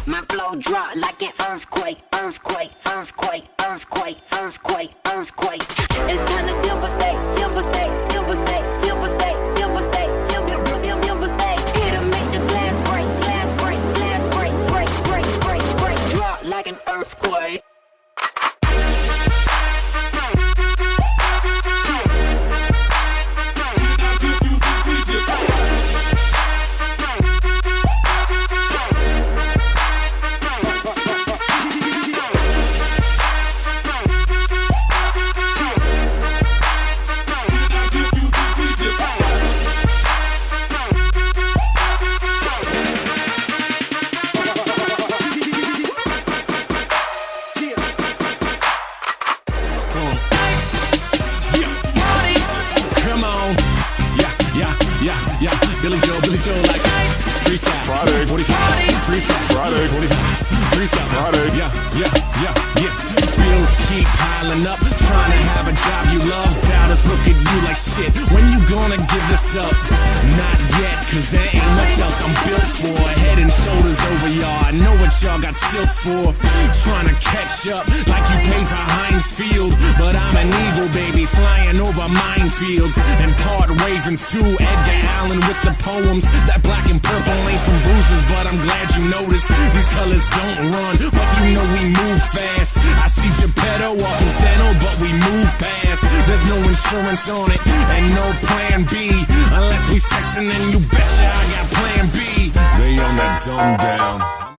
My flow drop like an earthquake, earthquake, earthquake, earthquake, earthquake, earthquake. It's time to devastate, devastate, devastate, devastate, devastate, devastate. It'll make the glass break, glass break, glass break, break, break, break, break. Drop like an earthquake. Billy Joe like freestyle Friday 45 freestyle Friday 45 freestyle Friday bills keep piling up, trying to have a job you love. Doubters look at you like shit, when you gonna give this up? Not yet, cause there ain't much else I'm built for. Head and shoulders over y'all, I know what y'all got stilts for. Trying to catch up like you paid for Heinz Field, but I'm an eagle, baby, flying over minefields. And part waving too, Edgar Allan with the poems. That black and purple ain't from bruises, but I'm glad you noticed. These colors don't run, but you know we move fast. I see Geppetto off his dental, but we move past. There's no insurance on it, and no plan B, unless we sexin', and you betcha I got plan B. They on that dumb down.